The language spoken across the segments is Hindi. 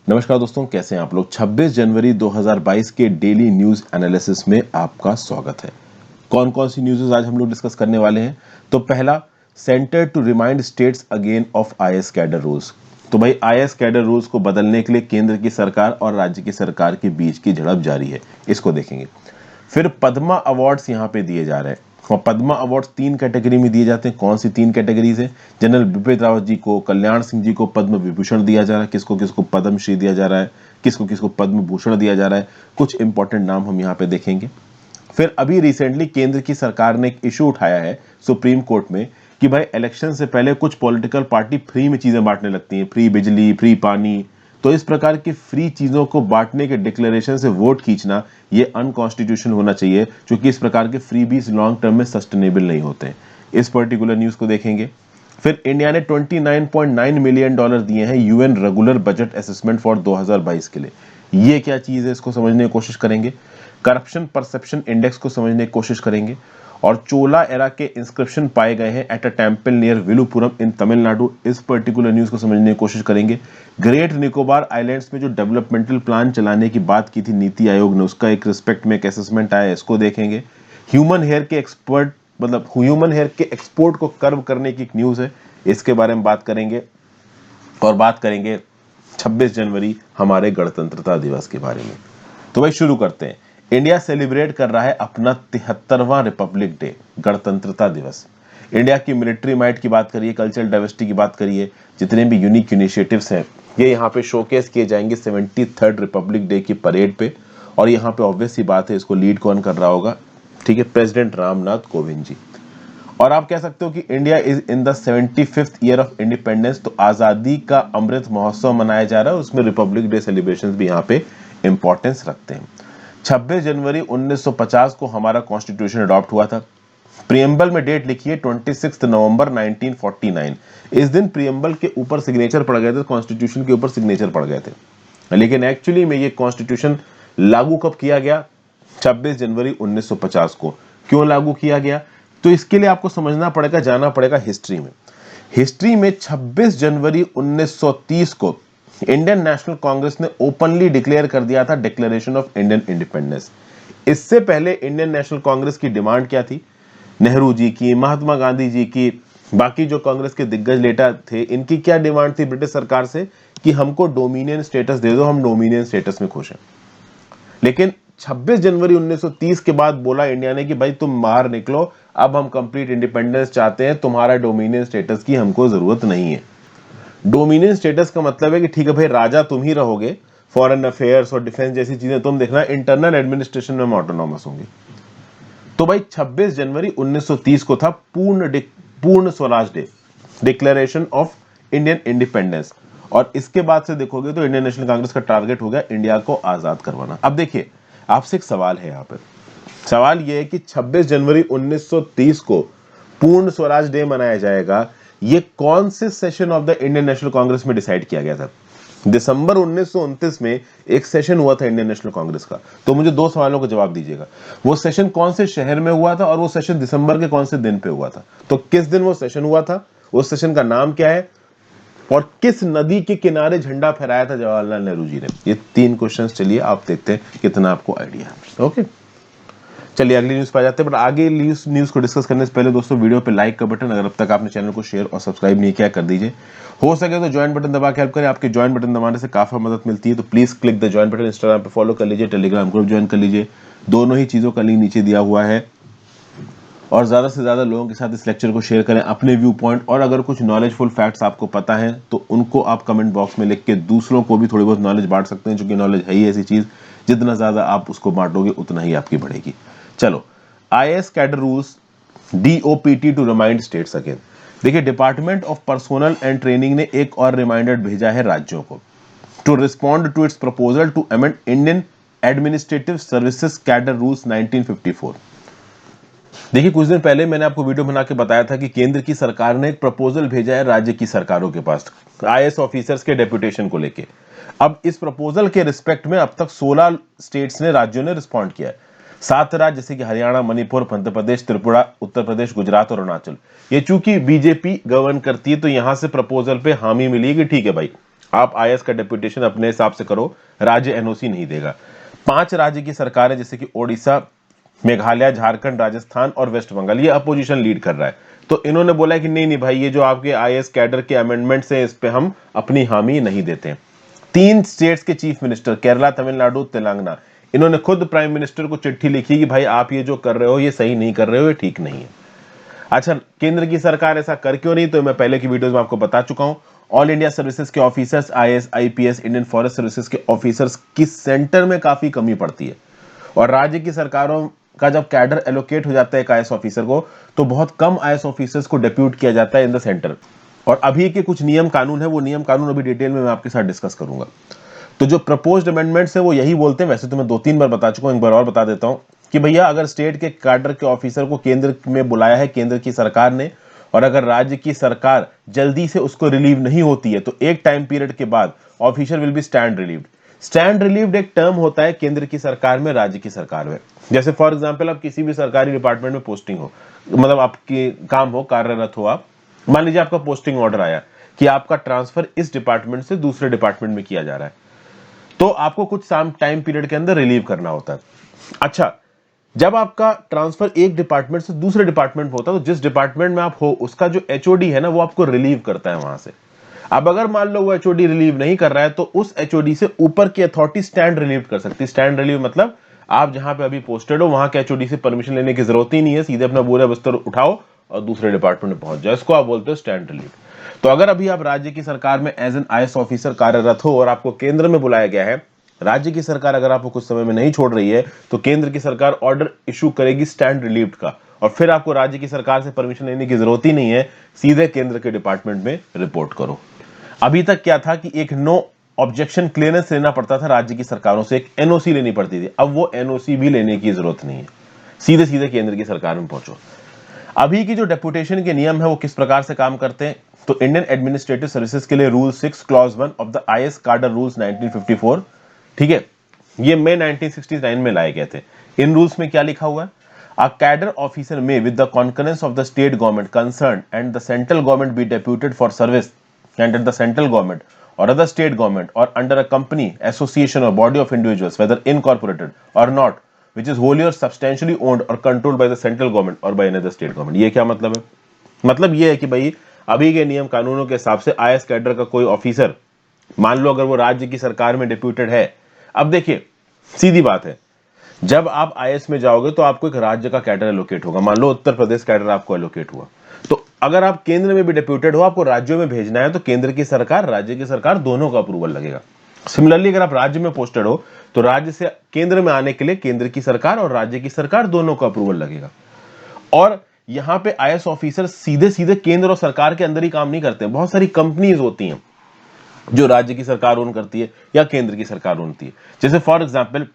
नमस्कार दोस्तों, कैसे हैं आप लोग। 26 जनवरी 2022 के डेली न्यूज एनालिसिस में आपका स्वागत है। कौन कौन सी न्यूज़ आज हम लोग डिस्कस करने वाले हैं। तो पहला, centre to remind states again of IAS cadre rules. तो भाई आईएएस कैडर रूल्स को बदलने के लिए केंद्र की सरकार और राज्य की सरकार के बीच की झड़प जारी है, इसको देखेंगे। फिर पद्मा अवार्ड्स यहाँ पे दिए जा रहे हैं और पद्मा अवार्ड्स 3 कैटेगरी में दिए जाते हैं। कौन सी 3 कैटेगरीज हैं? जनरल बिपिन रावत जी को, कल्याण सिंह जी को पद्म विभूषण दिया जा रहा है, किसको किसको पद्म श्री दिया जा रहा है, किसको किसको पद्म भूषण दिया जा रहा है। कुछ इंपॉर्टेंट नाम हम यहाँ पे देखेंगे। फिर अभी रिसेंटली केंद्र की सरकार ने एक इशू उठाया है सुप्रीम कोर्ट में कि भाई इलेक्शन से पहले कुछ पॉलिटिकल पार्टी फ्री में चीजें बांटने लगती हैं, फ्री बिजली, फ्री पानी। तो इस प्रकार की फ्री चीजों को बांटने के डिक्लेरेशन से वोट खींचना ये अनकॉन्स्टिट्यूशनल होना चाहिए, क्योंकि इस प्रकार के फ्रीबीज लॉन्ग टर्म में सस्टेनेबल नहीं होते हैं। इस पर्टिकुलर न्यूज को देखेंगे। फिर इंडिया ने $29.9 मिलियन दिए हैं UN regular budget assessment for 2022 के लिए। ये क्या चीज है, इसको समझने की कोशिश करेंगे। करप्शन परसेप्शन इंडेक्स को समझने की कोशिश करेंगे। और चोला एरा के इंस्क्रिप्शन पाए गए हैं at a temple near Villupuram in Tamil Nadu. इस पर्टिकुलर न्यूज को समझने की कोशिश करेंगे। ग्रेट निकोबार आइलैंड्स में जो डेवलपमेंटल प्लान चलाने की बात की थी नीति आयोग ने, उसका एक रिस्पेक्ट में एक असेसमेंट आया, इसको देखेंगे। ह्यूमन हेयर के एक्सपोर्ट को कर्व करने की एक न्यूज है, इसके बारे में बात करेंगे। और बात करेंगे 26 जनवरी हमारे गणतंत्रता दिवस के बारे में। तो भाई शुरू करते हैं। इंडिया सेलिब्रेट कर रहा है अपना 73वां रिपब्लिक डे, गणतंत्रता दिवस। इंडिया की मिलिट्री माइट की बात करिए, कल्चरल डाइवर्सिटी की बात करिए, जितने भी यूनिक इनिशिएटिव्स हैं ये यहाँ पे शोकेस किए जाएंगे 73rd रिपब्लिक डे की परेड पे। और यहाँ पे ऑब्वियस सी बात है, इसको लीड कौन कर रहा होगा? ठीक है, प्रेसिडेंट रामनाथ कोविंद जी। और आप कह सकते हो कि India is in the 75th year of independence. तो आजादी का अमृत महोत्सव मनाया जा रहा है, उसमें रिपब्लिक डे सेलिब्रेशन भी यहाँ पे इंपॉर्टेंस रखते हैं। 26 जनवरी 1950 को हमारा कॉन्स्टिट्यूशन अडॉप्ट हुआ था। प्रियम्बल में डेट लिखी है 26 नवंबर 1949। इस दिन प्रियम्बल के ऊपर सिग्नेचर पड़ गए थे, कॉन्स्टिट्यूशन के ऊपर सिग्नेचर पड़ गए थे। लेकिन एक्चुअली में ये कॉन्स्टिट्यूशन लागू कब किया गया? 26 जनवरी 1950 को। क्यों लागू किया गया? तो इसके लिए आपको समझना पड़ेगा, जाना पड़ेगा हिस्ट्री में। हिस्ट्री में 26 जनवरी 1930 को इंडियन नेशनल कांग्रेस ने ओपनली डिक्लेयर कर दिया था डिक्लेरेशन ऑफ इंडियन इंडिपेंडेंस। इससे पहले इंडियन नेशनल कांग्रेस की डिमांड क्या थी? नेहरू जी की, महात्मा गांधी जी की, बाकी जो कांग्रेस के दिग्गज नेता थे, इनकी क्या डिमांड थी ब्रिटिश सरकार से कि हमको डोमिनियन स्टेटस दे दो, हम डोमिनियन स्टेटस में खुश हैं। लेकिन 26 जनवरी 1930 के बाद बोला इंडिया ने कि भाई तुम बाहर निकलो, अब हम कंप्लीट इंडिपेंडेंस चाहते हैं, तुम्हारा डोमिनियन स्टेटस की हमको जरूरत नहीं है। डोमिनियन स्टेटस का मतलब है कि ठीक है भाई, राजा तुम ही रहोगे, फॉरेन अफेयर्स और डिफेंस जैसी चीजें तुम देखना, इंटरनल एडमिनिस्ट्रेशन में ऑटोनॉमस होंगे। तो भाई 26 जनवरी 1930 को था पूर्ण Swaraj day, declaration of Indian independence. और इसके बाद से देखोगे तो इंडियन नेशनल कांग्रेस का टारगेट हो गया इंडिया को आजाद करवाना। अब देखिए, आपसे एक सवाल है यहाँ पर। सवाल यह है कि 26 जनवरी 1930 को पूर्ण स्वराज डे मनाया जाएगा, ये कौन से session of the Indian national Congress में डिसाइड किया गया था? दिसंबर 1929 में एक सेशन हुआ था इंडियन नेशनल कांग्रेस का। तो मुझे 2 सवालों का जवाब दीजिएगा। वो सेशन कौन से शहर में हुआ था और वो सेशन दिसंबर के कौन से दिन पे हुआ था? तो किस दिन वो सेशन हुआ था, उस सेशन का नाम क्या है, और किस नदी के किनारे झंडा फहराया था जवाहरलाल नेहरू जी ने? ये 3 क्वेश्चंस, चलिए आप देखते हैं कितना आपको आइडिया है। ओके, चलिए अगली न्यूज पे आ जाते हैं। बट आगे न्यूज को डिस्कस करने से पहले दोस्तों, वीडियो पे लाइक का बटन, अगर अब तक आपने चैनल को शेयर और सब्सक्राइब नहीं किया, कर दीजिए। हो सके तो ज्वाइन बटन दबा के हेल्प करें, आपके ज्वाइन बटन दबाने से काफी मदद मिलती है। तो please click the join button. Instagram पे फॉलो कर लीजिए, टेलीग्राम ग्रुप ज्वाइन कर लीजिए, दोनों ही चीजों का लिंक नीचे दिया हुआ है। और ज्यादा से ज्यादा लोगों के साथ इस लेक्चर को शेयर करें, अपने व्यू पॉइंट और अगर कुछ नॉलेजफुल फैक्ट्स आपको पता है तो उनको आप कमेंट बॉक्स में लिख के दूसरों को भी थोड़ी बहुत नॉलेज बांट सकते हैं, क्योंकि नॉलेज है ही ऐसी चीज, जितना ज्यादा आप उसको बांटोगे उतना ही आपकी बढ़ेगी। चलो, IAS cadre rules DoPT to remind states again. देखिए, department of personnel and training ने एक और रिमाइंडर भेजा है राज्यों को, to respond to its proposal to amend Indian administrative services cadre rules 1954। देखिए, कुछ दिन पहले मैंने आपको वीडियो बना के बताया था कि केंद्र की सरकार ने एक प्रपोजल भेजा है राज्य की सरकारों के पास आईएएस ऑफिसर्स के डेप्यूटेशन को लेके। अब इस प्रपोजल के रिस्पेक्ट में अब तक 16 स्टेट्स ने, राज्यों ने रिस्पॉन्ड किया है। 7 राज्य जैसे कि हरियाणा, मणिपुर, मध्य प्रदेश, त्रिपुरा, उत्तर प्रदेश, गुजरात और अरुणाचल, ये चूंकि बीजेपी गवर्न करती है तो यहां से प्रपोजल पे हामी मिली है कि ठीक है भाई, आप आईएएस का डेप्यूटेशन अपने हिसाब से करो, राज्य एनओसी नहीं देगा। 5 राज्य की सरकारें जैसे कि ओडिशा, मेघालय, झारखंड, राजस्थान और वेस्ट बंगाल, ये अपोजिशन लीड कर रहा है, तो इन्होंने बोला कि नहीं नहीं भाई, ये जो आपके आईएएस कैडर के अमेंडमेंट्स हैं, इस पे हम अपनी हामी नहीं देते। 3 स्टेट्स के चीफ मिनिस्टर, केरला, तमिलनाडु, तेलंगाना, इन्होंने खुद प्राइम मिनिस्टर को चिट्ठी लिखी कि भाई आप ये जो कर रहे हो ये सही नहीं कर रहे हो, ये ठीक नहीं है। अच्छा, केंद्र की सरकार ऐसा कर क्यों नहीं, तो मैं पहले की वीडियोस में आपको बता चुका हूं। ऑल इंडिया सर्विसेज के officers, IAS, IPS, Indian forest services के ऑफिसर्स की सेंटर में काफी कमी पड़ती है, और राज्य की सरकारों का जब कैडर एलोकेट हो जाता है एक आईएएस ऑफिसर को, तो बहुत कम आईएएस ऑफिसर्स को डेप्यूट किया जाता है इन द सेंटर। और अभी के कुछ नियम कानून है, वो नियम कानून अभी डिटेल में मैं आपके साथ डिस्कस करूंगा। तो जो प्रपोज्ड अमेंडमेंट्स है वो यही बोलते हैं, वैसे तो मैं 2-3 बार बता चुका हूं, एक बार और बता देता हूं कि भैया अगर स्टेट के कैडर के ऑफिसर को केंद्र में बुलाया है केंद्र की सरकार ने, और अगर राज्य की सरकार जल्दी से उसको रिलीव नहीं होती है, तो एक टाइम पीरियड के बाद officer will be stand relieved. Stand relieved एक टर्म होता है केंद्र की सरकार में, राज्य की सरकार में। जैसे फॉर एग्जांपल आप किसी भी सरकारी डिपार्टमेंट में पोस्टिंग हो, मतलब आपकी काम हो, कार्यरत हो आप, मान लीजिए आपका पोस्टिंग ऑर्डर आया कि आपका ट्रांसफर इस डिपार्टमेंट से दूसरे डिपार्टमेंट में किया जा रहा है, तो आपको कुछ टाइम पीरियड के अंदर रिलीव करना होता है। अच्छा, जब आपका ट्रांसफर एक डिपार्टमेंट से दूसरे डिपार्टमेंट में होता है, तो जिस डिपार्टमेंट में आप हो उसका जो एचओडी है ना, वो आपको रिलीव करता है वहां से। अब अगर मान लो वो एचओडी रिलीव नहीं कर रहा है, तो उस एचओडी से ऊपर की अथॉरिटी स्टैंड रिलीव कर सकती है। स्टैंड रिलीव मतलब आप जहां पे अभी पोस्टेड हो वहां के एचओडी से परमिशन लेने की जरूरत ही नहीं है, सीधे अपना बोरा बिस्तर उठाओ और दूसरे डिपार्टमेंट में पहुंच जाओ, इसको आप बोलते हो स्टैंड रिलीव। तो अगर अभी आप राज्य की सरकार में एज एन आईएएस ऑफिसर कार्यरत हो और आपको केंद्र में बुलाया गया है, राज्य की सरकार अगर आपको कुछ समय में नहीं छोड़ रही है, तो केंद्र की सरकार ऑर्डर इशू करेगी स्टैंड रिलीव्ड का, और फिर आपको राज्य की सरकार से परमिशन लेने की जरूरत ही नहीं है, सीधे केंद्र के डिपार्टमेंट में रिपोर्ट करो। अभी तक क्या था कि एक नो ऑब्जेक्शन क्लियरेंस लेना पड़ता था राज्य की सरकारों से, एक एनओसी लेनी पड़ती थी, अब वो एनओसी भी लेने की जरूरत नहीं है, सीधे सीधे केंद्र की सरकार में पहुंचो। अभी की जो डेपुटेशन के नियम है वो किस प्रकार से काम करते हैं, तो इंडियन एडमिनिस्ट्रेटिव सर्विसेज के लिए rule 6 clause 1 of the IAS cadre rules 1954, ठीक है, ये मई 1969 में लाए गए थे। इन रूल्स में क्या लिखा हुआ है, a cadre officer may with the concurrence of the state government concerned and the central government be deputed for service and at the central government or other state government or under a company, association or body of individuals, whether incorporated or not, which is wholly or substantially owned or controlled by the central government or by another state government। ये क्या मतलब है, मतलब ये है कि भाई अभी के नियम कानूनों के हिसाब से आईएएस कैडर का कोई ऑफिसर, मान लो अगर वो राज्य की सरकार में डिप्यूटेड है, अब देखिए सीधी बात है, जब आप आईएएस में जाओगे तो आपको एक राज्य का कैडर एलोकेट होगा, मान लो उत्तर प्रदेश कैडर आपको एलोकेट हुआ, तो अगर आप केंद्र में भी डिप्यूटेड हो, आपको राज्यों में भेजना है, तो केंद्र की सरकार, राज्य की सरकार दोनों का अप्रूवल लगेगा। सिमिलरली अगर आप राज्य में पोस्टेड हो, तो राज्य से केंद्र में आने के लिए केंद्र की सरकार और राज्य की सरकार दोनों का अप्रूवल लगेगा। और यहां पे आईएएस ऑफिसर सीधे सीधे केंद्र और सरकार के अंदर ही काम नहीं करते, बहुत सारी कंपनीज होती हैं जो राज्य की सरकार ओन करती है या केंद्र की सरकार ओनती है। जैसे for example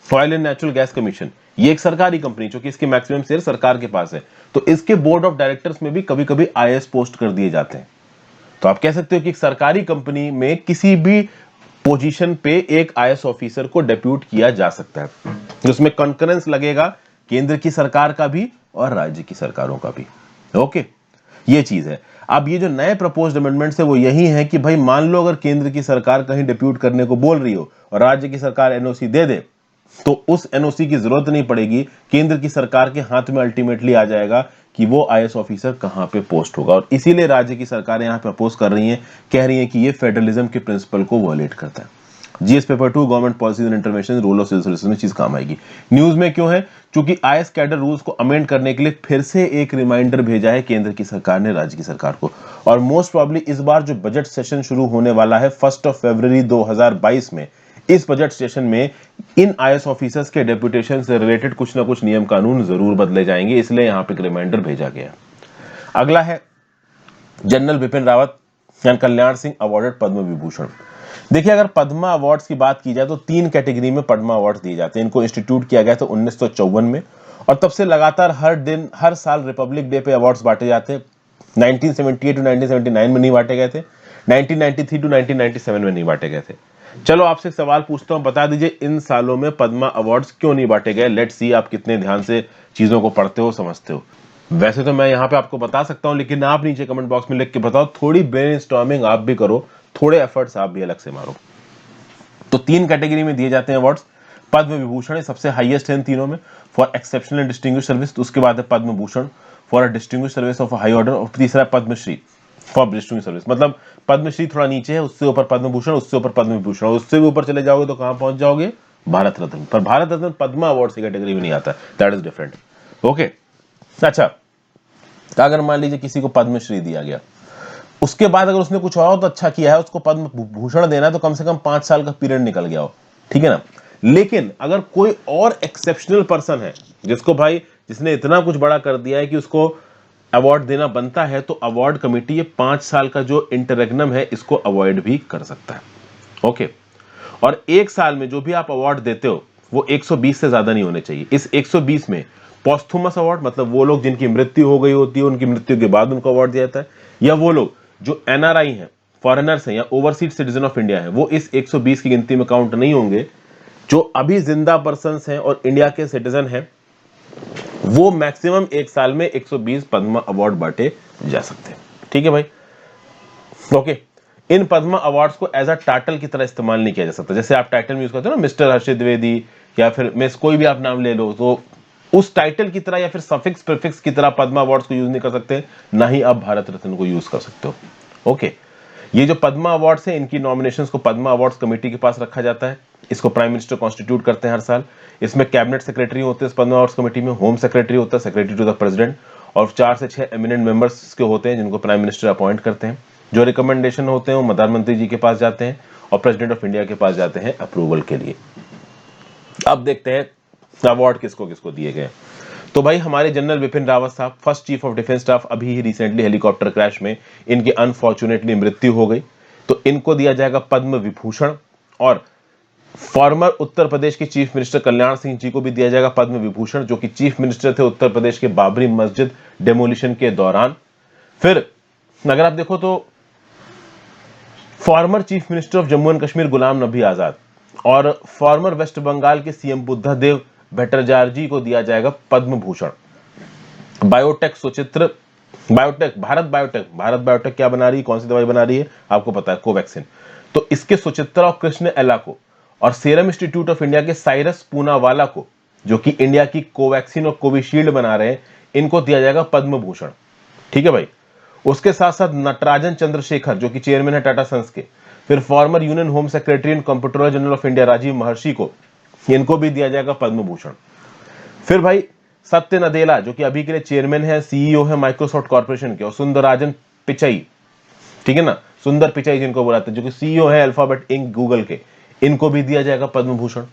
oil and natural gas commission, ये एक सरकारी कंपनी, जो कि इसके मैक्सिमम शेयर सरकार के पास है, तो इसके बोर्ड ऑफ डायरेक्टर्स में भी कभी कभी आईएएस पोस्ट कर दिए जाते हैं। तो आप कह सकते हो कि एक सरकारी कंपनी में किसी भी पोजीशन पे एक आईएएस ऑफिसर को डेप्यूट किया जा सकता है, जिसमें कॉन्करेंस लगेगा केंद्र की सरकार का भी और राज्य की सरकारों का भी। ओके, ये चीज है। अब ये जो नए प्रपोज्ड अमेंडमेंट्स है वो यही है कि भाई मान लो अगर केंद्र की सरकार कहीं डिप्यूट करने को बोल रही हो और राज्य की सरकार एनओसी दे दे, तो उस एनओसी की जरूरत नहीं पड़ेगी, केंद्र की सरकार के हाथ में अल्टीमेटली आ जाएगा कि वो आईएएस ऑफिसर कहां पे पोस्ट होगा। और इसीलिए राज्य की सरकारें यहां पे अपोज कर रही हैं, कह रही हैं कि ये फेडरलिज्म के प्रिंसिपल को वायलेट करता है। GS paper 2 government policies and intervention role of civil services में चीज काम आएगी। न्यूज में क्यों है, क्योंकि आईएएस कैडर रूल्स को अमेंड करने के लिए फिर से एक रिमाइंडर भेजा है केंद्र की सरकार ने राज्य की सरकार को, और मोस्ट प्रोबेबली इस बार जो बजट सेशन शुरू होने वाला है 1 फरवरी 2022 में, इस बजट सेशन में इन आईएएस ऑफिसर्स के डेप्यूटेशन से रिलेटेड कुछ ना कुछ नियम कानून जरूर बदले जाएंगे, इसलिए यहां पे एक रिमाइंडर भेजा गया। अगला है general Bipin Rawat and Kalyan Singh awarded Padma Vibhushan. देखिए, अगर पद्मा अवार्ड्स की बात की जाए तो 3 कैटेगरी में पद्मा अवार्ड्स दिए जाते हैं। इनको इंस्टीट्यूट किया गया था 1954 में, और तब से लगातार हर साल रिपब्लिक डे पे अवार्ड्स बांटे जाते हैं। 1978 टू 1979 में नहीं बांटे गए थे, 1993 टू 1997 में नहीं बांटे गए थे। चलो आपसे एक सवाल पूछता हूं, बता दीजिए इन सालों में पद्मा अवार्ड्स क्यों नहीं बांटे गए। लेट्स सी आप कितने ध्यान से चीजों को पढ़ते हो, समझते हो। वैसे तो मैं यहाँ पे आपको बता सकता हूं, लेकिन आप नीचे कमेंट बॉक्स में लिख के बताओ, थोड़ी ब्रेनस्टॉर्मिंग आप भी करो, थोड़े एफर्ट्स आप भी अलग से मारो। तो 3 कैटेगरी में दिए जाते हैं अवार्ड्स। पद्म विभूषण सबसे हाईएस्ट है इन तीनों में, for exceptional and distinguish service. उसके बाद है Padma Bhushan for a distinguish service of high order, और तीसरा है पद्मश्री फॉर डिस्टिंग्विश सर्विस। मतलब पद्मश्री थोड़ा नीचे है, उससे ऊपर पद्म भूषण, उससे ऊपर पद्म विभूषण, और उससे भी ऊपर चले जाओगे तो कहां पहुंच जाओगे, भारत रत्न। पर भारत रत्न पद्मा अवार्ड की कैटेगरी में नहीं आता, दैट इज डिफरेंट। ओके, अच्छा, तो अगर मान लीजिए किसी को पद्मश्री दिया गया, उसके बाद अगर उसने कुछ और तो अच्छा किया है, उसको पद्म भूषण देना है, तो कम से कम 5 साल का पीरियड निकल गया हो, ठीक है ना। लेकिन अगर कोई और एक्सेप्शनल पर्सन है जिसको भाई, जिसने इतना कुछ बड़ा कर दिया है कि उसको अवार्ड देना बनता है, तो अवार्ड कमेटी ये 5 साल का जो इंटररेग्नम है इसको अवॉइड भी कर सकता है। ओके, और 1 साल में जो भी आप अवार्ड देते हो वो 120 से ज्यादा नहीं होने चाहिए। इस 120 में पॉस्थुमस अवार्ड, मतलब वो लोग जिनकी मृत्यु हो गई होती है, उनकी मृत्यु के बाद उनको अवार्ड दिया जाता है, या वो लोग जो एनआरआई हैं, फॉरेनर्स हैं, या ओवरसीज सिटीजन ऑफ इंडिया है, वो इस 120 की गिनती में काउंट नहीं होंगे। जो अभी जिंदा पर्सन हैं और इंडिया के सिटीजन हैं, वो मैक्सिमम 1 साल में 120 पद्मा अवार्ड बांटे जा सकते हैं। ठीक है भाई, ओके। इन पद्मा अवार्ड्स को एज अ टाइटल की तरह इस्तेमाल नहीं किया जा सकता। जैसे आप टाइटल में यूज करते हो ना, मिस्टर हर्षित द्विवेदी, या फिर मिस, कोई भी आप नाम ले लो, तो उस टाइटल की तरह या फिर सफिक्स प्रीफिक्स की तरह पद्मा अवार्ड्स को यूज नहीं कर सकते, ना ही आप भारत रत्न को यूज कर सकते हो। ओके, ये जो पद्मा अवार्ड्स हैं, इनकी नॉमिनेशंस को पद्मा अवार्ड्स कमेटी के पास रखा जाता है। इसको प्राइम मिनिस्टर कॉन्स्टिट्यूट करते हैं हर साल। इसमें कैबिनेट सेक्रेटरी होते हैं इस पद्मा अवार्ड्स कमेटी में, होम सेक्रेटरी होता है, सेक्रेटरी टू द प्रेसिडेंट, और 4 से 6 एमिनेंट मेंबर्स के होते हैं जिनको प्राइम मिनिस्टर अपॉइंट करते हैं। जो रिकमेंडेशन होते हैं वो प्रधानमंत्री जी के पास जाते हैं और प्रेसिडेंट ऑफ इंडिया के पास जाते हैं अप्रूवल के लिए। अब देखते हैं अवार्ड किसको किसको दिए गए। तो भाई हमारे जनरल विपिन रावत साहब, first chief of defence staff, अभी ही रिसेंटली हेलीकॉप्टर क्रैश में इनकी अनफॉर्चुनेटली मृत्यु हो गई, तो इनको दिया जाएगा पद्म विभूषण। और फॉर्मर उत्तर प्रदेश के चीफ मिनिस्टर कल्याण सिंह जी को भी दिया जाएगा पद्म विभूषण, जो कि चीफ मिनिस्टर थे उत्तर प्रदेश के बाबरी मस्जिद डेमोलिशन के दौरान। फिर अगर आप देखो तो former chief minister of Jammu and Kashmir Ghulam Nabi Azad और फॉर्मर वेस्ट बंगाल के सीएम बुद्धदेव भट्टाचार्य को दिया जाएगा Padma Bhushan. Biotech Suchitra, biotech, Bharat biotech क्या बना रही है, कौन सी दवाई बना रही है आपको पता है, कोवैक्सीन। तो इसके सुचित्रा और कृष्ण एला को, और सीरम इंस्टीट्यूट ऑफ इंडिया के साइरस पूनावाला को, जो कि इंडिया की कोवैक्सीन और कोविशील्ड बना रहे हैं, इनको दिया जाएगा पद्म भूषण। ठीक है भाई। उसके साथ साथ नटराजन चंद्रशेखर, जो कि चेयरमैन है टाटा सन्स के, फिर former union home secretary and comptroller general of India Rajiv Mehrishi को, इनको भी दिया जाएगा पद्म भूषण। फिर भाई सत्य नदेला, जो कि अभी के लिए चेयरमैन है, सीईओ है माइक्रोसॉफ्ट कॉर्पोरेशन के, और सुंदरराजन पिचाई, ठीक है ना, सुंदर पिचाई जिनको बुलाते हैं, जो कि सीईओ है अल्फाबेट इंक गूगल के, इनको भी दिया जाएगा पद्म भूषण।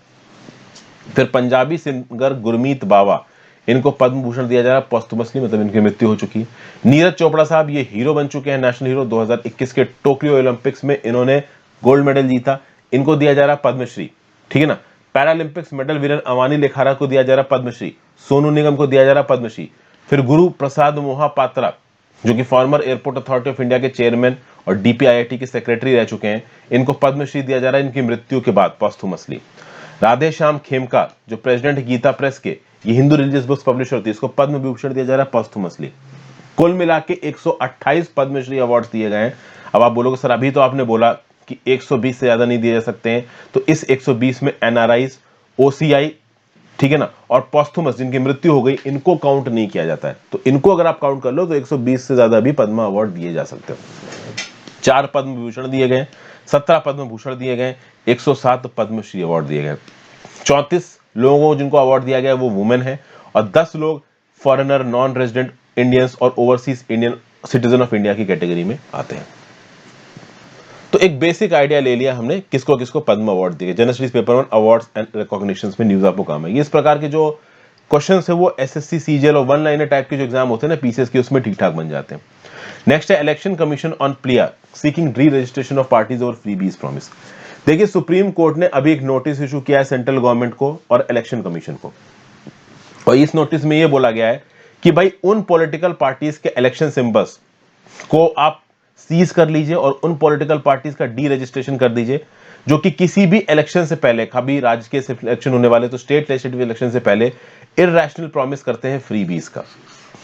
फिर पंजाबी सिंगर गुरमीत बावा, इनको पद्म भूषण दिया जा रहा है पोस्टुमसली, मतलब इनकी मृत्यु हो चुकी है। नीरज चोपड़ा साहब, ये हीरो बन चुके हैं, नेशनल हीरो, 2021 के टोक्यो ओलंपिक्स में इन्होंने गोल्ड मेडल जीता, इनको दिया जा रहा है पद्मश्री। ठीक है ना। Paralympics medal winner Avani Lekhara को दिया जा रहा है पद्मश्री। सोनू निगम को दिया जा रहा है पद्मश्री। फिर गुरु प्रसाद मोहापात्रा, जो कि farmer airport authority of India के चेयरमैन और डीपीआईआईटी के सेक्रेटरी रह चुके हैं, इनको पद्मश्री दिया जा रहा है इनकी मृत्यु के बाद पोस्टुमसली। राधे श्याम खेमका, जो प्रेसिडेंट गीता प्रेस के, ये हिंदू रिलीजियस बुक्स पब्लिशर थी, इसको पद्म विभूषण दिया जा रहा है पोस्टुमसली। कुल मिला के 128 पद्मश्री अवार्ड्स दिए गए हैं। अब आप बोलोगे सर अभी तो आपने बोला कि 120 से ज्यादा नहीं दिए जा सकते हैं, तो इस 120 में एनआरआई, ओसीआई, ठीक है ना, और पोस्थुमस जिनकी मृत्यु हो गई, इनको काउंट नहीं किया जाता है। तो इनको अगर आप काउंट कर लो तो 120 से ज्यादा भी पद्मा अवार्ड दिए जा सकते हो। 4 पद्म विभूषण दिए गए, 17 पद्म भूषण दिए गए, 107 पद्मश्री अवार्ड दिए गए। 34 लोगों को जिनको अवार्ड दिया गया वो वुमेन है, और 10 लोग फॉरेनर, नॉन रेजिडेंट इंडियंस और overseas Indian citizen of India की कैटेगरी में आते हैं। तो एक बेसिक आइडिया ले लिया हमने किसको किसको पद्म अवार्ड दिए। General studies paper 1 awards and recognitions में न्यूज आपको काम है। ये इस प्रकार के जो क्वेश्चंस है वो एसएससी सीजीएल और वन लाइनर टाइप के जो एग्जाम होते हैं ना पीसीएस के, उसमें ठीक ठाक बन जाते हैं। नेक्स्ट है election commission on plea seeking री रजिस्ट्रेशन ऑफ पार्टीज और फ्रीबीज प्रॉमिस। देखिए सुप्रीम कोर्ट ने अभी एक नोटिस इशू किया है सेंट्रल गवर्नमेंट को और इलेक्शन कमीशन को, और इस नोटिस में यह बोला गया है कि भाई उन पॉलिटिकल पार्टीज के इलेक्शन सिंबल्स को आप सीज कर लीजिए और उन पॉलिटिकल पार्टीज का डी रजिस्ट्रेशन कर दीजिए जो कि किसी भी इलेक्शन से पहले, कभी राज्य के इलेक्शन होने वाले तो स्टेट लेजिस्लेटिव इलेक्शन से पहले इररेशनल प्रॉमिस करते हैं फ्रीबीज का।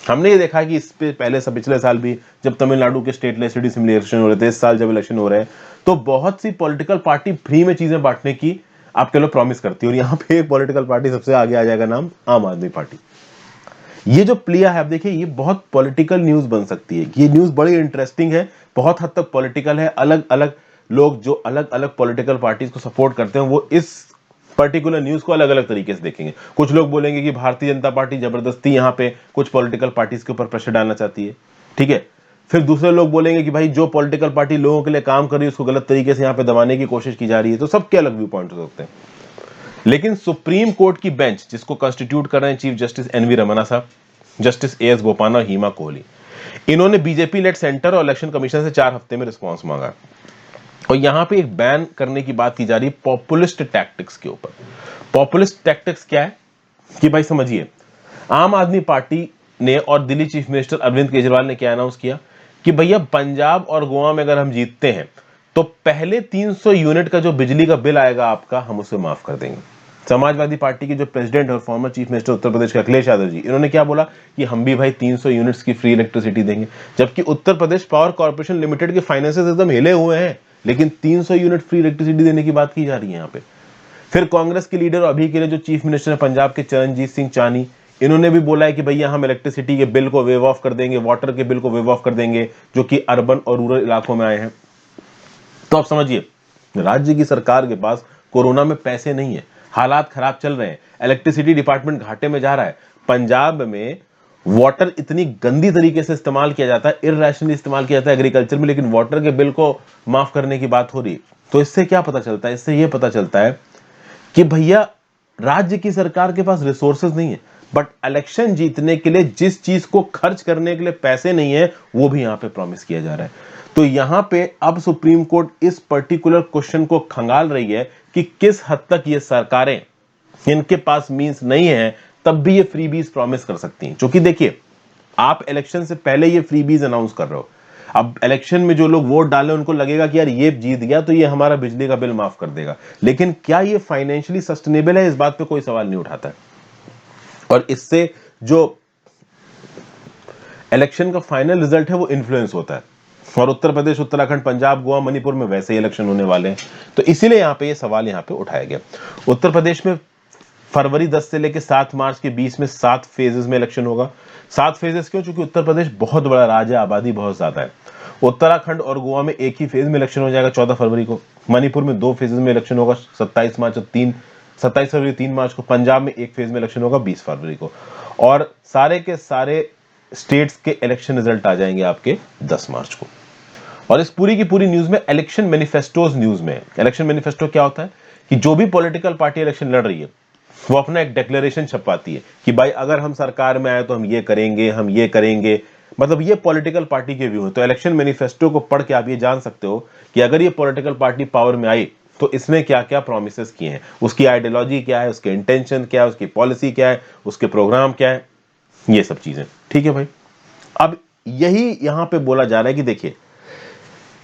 हमने ये देखा कि इस पे पहले पिछले साल भी जब तमिलनाडु के स्टेट लेजिस्लेटिव असेंबली इलेक्शन हो रहे थे, इस साल जब इलेक्शन हो रहे हैं, तो बहुत सी पॉलिटिकल पार्टी फ्री में चीजें बांटने की आपके लोग प्रॉमिस करती है, और यहां पे एक पॉलिटिकल पार्टी सबसे आगे आ जाएगा, नाम आम आदमी पार्टी। ये जो प्लिया है, आप देखिए, ये बहुत पॉलिटिकल न्यूज बन सकती है। ये न्यूज बड़ी इंटरेस्टिंग है, बहुत हद तक पॉलिटिकल है। अलग अलग लोग जो अलग अलग पॉलिटिकल पार्टीज को सपोर्ट करते हैं, वो इस पर्टिकुलर न्यूज को अलग अलग तरीके से देखेंगे। कुछ लोग बोलेंगे कि भारतीय जनता पार्टी जबरदस्ती यहां पे कुछ पॉलिटिकल पार्टीज के ऊपर प्रेशर डालना चाहती है, ठीक है। फिर दूसरे लोग बोलेंगे कि भाई जो पॉलिटिकल पार्टी लोगों के लिए काम कर रही है उसको गलत तरीके से यहां पे दबाने की कोशिश की जा रही है। तो सबके अलग व्यू पॉइंट हो सकते हैं। लेकिन सुप्रीम कोर्ट की बेंच, जिसको कॉन्स्टिट्यूट कर रहे हैं चीफ जस्टिस एनवी रमन्ना साहब, जस्टिस एएस बोपान्ना, हीमा कोहली, इन्होंने बीजेपी लेड सेंटर और इलेक्शन कमीशन से 4 हफ्ते में रिस्पांस मांगा, और यहां पे एक बैन करने की बात की जा रही है पॉपुलिस्ट टैक्टिक्स के ऊपर। पॉपुलिस्ट टैक्टिक्स क्या है कि भाई समझिए, आम आदमी पार्टी ने और दिल्ली चीफ मिनिस्टर अरविंद केजरीवाल ने क्या अनाउंस किया कि भैया पंजाब और गोवा में अगर हम जीतते हैं तो पहले 300 यूनिट का जो बिजली का बिल आएगा आपका, हम उसे माफ कर देंगे। समाजवादी पार्टी के जो प्रेसिडेंट और farmer chief minister Uttar Pradesh के अखिलेश यादव जी, इन्होंने क्या बोला कि हम भी भाई 300 यूनिट्स की फ्री इलेक्ट्रिसिटी देंगे। जबकि Uttar Pradesh power corporation limited के फाइनेंसेस एकदम हिले हुए हैं, लेकिन 300 यूनिट फ्री इलेक्ट्रिसिटी देने की बात की जा रही है यहाँ पे। फिर कांग्रेस के लीडर अभी के लिए जो चीफ मिनिस्टर है पंजाब के, चरणजीत सिंह चानी, इन्होंने भी बोला है कि भैया हम इलेक्ट्रिसिटी के बिल को वेव ऑफ कर देंगे, वाटर के बिल को वेव ऑफ कर देंगे, जो कि अर्बन और रूरल इलाकों में आए हैं। तो आप समझिए, राज्य की सरकार के पास कोरोना में पैसे नहीं है, हालात खराब चल रहे हैं, इलेक्ट्रिसिटी डिपार्टमेंट घाटे में जा रहा है। पंजाब में वाटर इतनी गंदी तरीके से इस्तेमाल किया जाता है, इररेशनली इस्तेमाल किया जाता है एग्रीकल्चर में, लेकिन वाटर के बिल को माफ करने की बात हो रही। तो इससे क्या पता चलता है? इससे यह पता चलता है कि भैया राज्य की सरकार के पास रिसोर्सेज नहीं है, बट इलेक्शन जीतने के लिए जिस चीज को खर्च करने के लिए पैसे नहीं है, वो भी यहां पे प्रॉमिस किया जा रहा है। तो यहां पे अब सुप्रीम कोर्ट इस पर्टिकुलर क्वेश्चन को खंगाल रही है कि किस हद तक ये सरकारें, इनके पास मींस नहीं है तब भी ये फ्रीबीज प्रॉमिस कर सकती हैं। क्योंकि देखिए, आप इलेक्शन से पहले ये फ्रीबीज अनाउंस कर रहे हो, अब इलेक्शन में जो लोग वोट डाले उनको लगेगा कि यार ये जीत गया तो ये हमारा बिजली का बिल माफ कर देगा, लेकिन क्या ये फाइनेंशियली सस्टेनेबल है? इस बात पे कोई सवाल नहीं उठाता है। और इससे जो इलेक्शन का फाइनल रिजल्ट है वो इन्फ्लुएंस होता है, और उत्तर प्रदेश, उत्तराखंड, पंजाब, गोवा, मणिपुर में वैसे ही इलेक्शन होने वाले हैं। तो इसीलिए यहां पे ये सवाल यहां पे उठाया गया। उत्तर प्रदेश में फरवरी 10 से लेकर 7 मार्च के बीच में 7 फेजेस में इलेक्शन होगा। 7 फेजेस क्यों? क्योंकि उत्तर प्रदेश बहुत बड़ा राज्य है, आबादी बहुत ज्यादा है। उत्तराखंड और गोवा में एक ही फेज में इलेक्शन हो जाएगा 14 फरवरी को। मणिपुर में 2 फेजेस में इलेक्शन होगा, 27 मार्च और 27 फरवरी 3 मार्च को। पंजाब में एक फेज में इलेक्शन होगा 20 फरवरी को, और सारे के सारे स्टेट्स के इलेक्शन रिजल्ट आ जाएंगे आपके 10 मार्च को। और इस पूरी की पूरी न्यूज में इलेक्शन मैनिफेस्टोज न्यूज में, इलेक्शन मैनिफेस्टो क्या होता है कि जो भी पॉलिटिकल पार्टी इलेक्शन लड़ रही है वो अपना एक डिक्लेरेशन छपवाती है कि भाई अगर हम सरकार में आए तो हम ये करेंगे, हम ये करेंगे। मतलब ये पॉलिटिकल पार्टी के व्यू है। तो इलेक्शन मैनिफेस्टो को पढ़ के आप ये जान सकते हो कि अगर ये पॉलिटिकल पार्टी पावर में आई तो इसने क्या क्या प्रोमिसेस किए हैं, उसकी आइडियोलॉजी क्या है, उसके इंटेंशन क्या है, उसकी पॉलिसी क्या है, उसके प्रोग्राम क्या है, ये सब चीजें। ठीक है भाई, अब यही यहां पे बोला जा रहा है कि देखिए,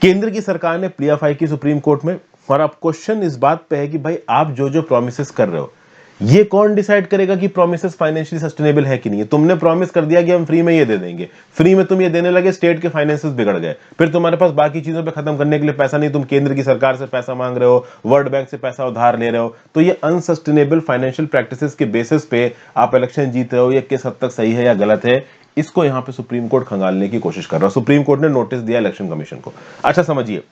केंद्र की सरकार ने प्लिया फाइल की सुप्रीम कोर्ट में, और अब क्वेश्चन इस बात पे है कि भाई आप जो जो प्रोमिसेस कर रहे हो, ये कौन डिसाइड करेगा कि प्रोमिसेस फाइनेंशियली सस्टेनेबल है कि नहीं है? तुमने प्रॉमिस कर दिया कि हम फ्री में ये दे देंगे, फ्री में तुम ये देने लगे, स्टेट के फाइनेंसेस बिगड़ गए, फिर तुम्हारे पास बाकी चीजों पे खत्म करने के लिए पैसा नहीं, तुम केंद्र की सरकार से पैसा मांग रहे हो, वर्ल्ड बैंक से पैसा उधार ले रहे हो। तो ये अनसस्टेनेबल फाइनेंशियल प्रैक्टिसेस के बेसिस पे आप इलेक्शन जीत रहे हो, ये किस हद तक सही है या गलत है, इसको यहां पे सुप्रीम कोर्ट खंगालने की कोशिश कर रहा है। सुप्रीम कोर्ट ने नोटिस दिया इलेक्शन कमीशन को। अच्छा समझिए,